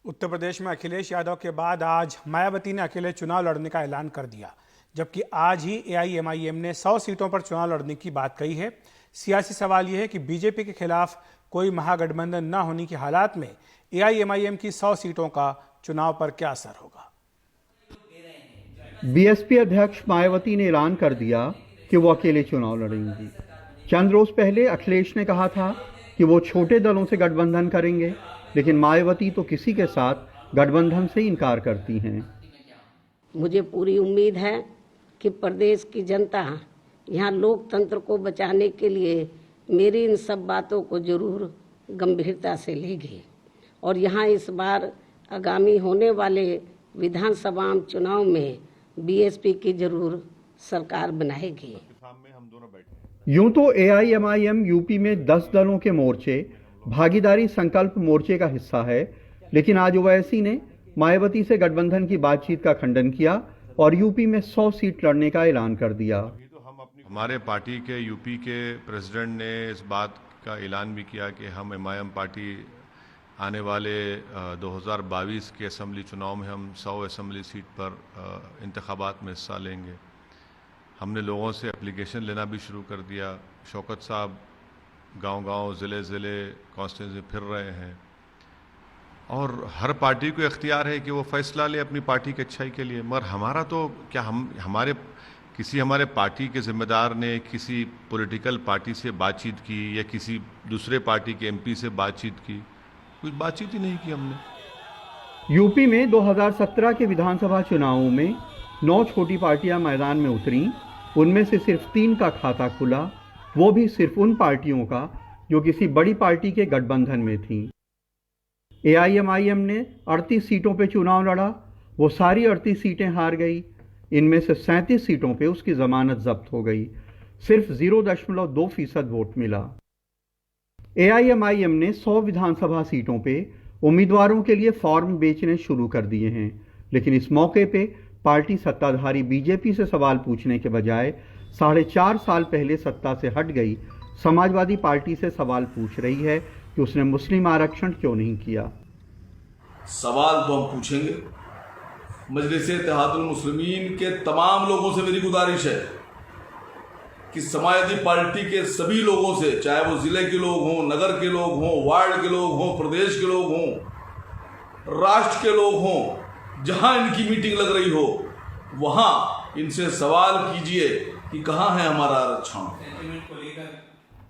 उत्तर प्रदेश में अखिलेश यादव के बाद आज मायावती ने अकेले चुनाव लड़ने का ऐलान कर दिया, जबकि आज ही एआईएमआईएम ने 100 सीटों पर चुनाव लड़ने की बात कही है। सियासी सवाल यह है कि बीजेपी के खिलाफ कोई महागठबंधन न होने की हालात में एआईएमआईएम की 100 सीटों का चुनाव पर क्या असर होगा। बीएसपी अध्यक्ष मायावती ने ऐलान कर दिया कि वो अकेले चुनाव लड़ेंगी। चंद रोज पहले अखिलेश ने कहा था कि वो छोटे दलों से गठबंधन करेंगे, लेकिन मायावती तो किसी के साथ गठबंधन से इनकार करती हैं। मुझे पूरी उम्मीद है कि प्रदेश की जनता यहाँ लोकतंत्र को बचाने के लिए मेरी इन सब बातों को जरूर गंभीरता से लेगी और यहाँ इस बार आगामी होने वाले विधानसभा चुनाव में बीएसपी की जरूर सरकार बनाएगी। यूं तो एआईएमआईएम यूपी में 10 दलों के मोर्चे भागीदारी संकल्प मोर्चे का हिस्सा है, लेकिन आज ओवैसी ने मायावती से गठबंधन की बातचीत का खंडन किया और यूपी में 100 सीट लड़ने का ऐलान कर दिया। हमारे पार्टी के यूपी के प्रेसिडेंट ने इस बात का ऐलान भी किया कि हम एमआईएम पार्टी आने वाले 2022 के असेंबली चुनाव में हम 100 असेंबली सीट पर इंतखाबात में हिस्सा लेंगे। हमने लोगों से एप्लीकेशन लेना भी शुरू कर दिया। शौकत साहब गांव-गांव, ज़िले-ज़िले, कॉन्स्टिट्यूंसी फिर रहे हैं और हर पार्टी को इख्तियार है कि वो फैसला ले अपनी पार्टी की अच्छाई के लिए। मगर हमारा तो क्या, हमारे पार्टी के जिम्मेदार ने किसी पॉलिटिकल पार्टी से बातचीत की या किसी दूसरे पार्टी के एमपी से बातचीत की? कुछ बातचीत ही नहीं की हमने। यूपी में 2017 के विधानसभा चुनावों में 9 छोटी पार्टियां मैदान में उतरी। उनमें से सिर्फ 3 का खाता खुला, वो भी सिर्फ उन पार्टियों का जो किसी बड़ी पार्टी के गठबंधन में थीं। एआईएमआईएम ने 38 सीटों पे चुनाव लड़ा, वो सारी 38 सीटें हार गई। इनमें से 37 सीटों पे उसकी जमानत जब्त हो गई। सिर्फ 0.2% वोट मिला। एआईएमआईएम ने 100 विधानसभा सीटों पे उम्मीदवारों के लिए फॉर्म बेचने शुरू कर दिए हैं, लेकिन इस मौके पे पार्टी सत्ताधारी बीजेपी से सवाल पूछने के बजाय 4.5 साल पहले सत्ता से हट गई समाजवादी पार्टी से सवाल पूछ रही है कि उसने मुस्लिम आरक्षण क्यों नहीं किया। सवाल तो हम पूछेंगे। मजलिस-ए-इत्तेहादुल मुस्लिमीन के तमाम लोगों से मेरी गुजारिश है कि समाजवादी पार्टी के सभी लोगों से, चाहे वो जिले के लोग हों, नगर के लोग हों, वार्ड के लोग हों, प्रदेश के लोग हों, राष्ट्र के लोग हों, जहां इनकी मीटिंग लग रही हो वहां इनसे सवाल कीजिए कि कहां है हमारा आरक्षण।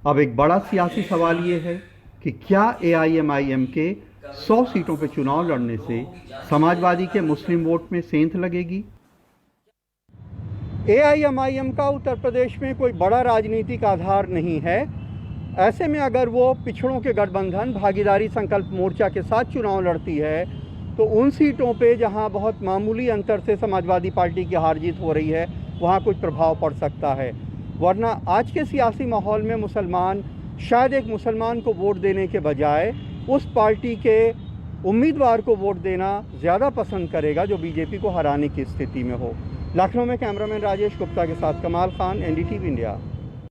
अब एक बड़ा सियासी सवाल ये है कि क्या एआईएमआईएम के 100 सीटों पर चुनाव लड़ने से समाजवादी के मुस्लिम वोट में सेंध लगेगी। एआईएमआईएम का उत्तर प्रदेश में कोई बड़ा राजनीतिक आधार नहीं है। ऐसे में अगर वो पिछड़ों के गठबंधन भागीदारी संकल्प मोर्चा के साथ चुनाव लड़ती है तो उन सीटों पे जहां बहुत मामूली अंतर से समाजवादी पार्टी की हार जीत हो रही है वहां कुछ प्रभाव पड़ सकता है। वरना आज के सियासी माहौल में मुसलमान शायद एक मुसलमान को वोट देने के बजाय उस पार्टी के उम्मीदवार को वोट देना ज़्यादा पसंद करेगा जो बीजेपी को हराने की स्थिति में हो। लखनऊ में कैमरामैन राजेश गुप्ता के साथ कमाल खान, एनडीटीवी इंडिया।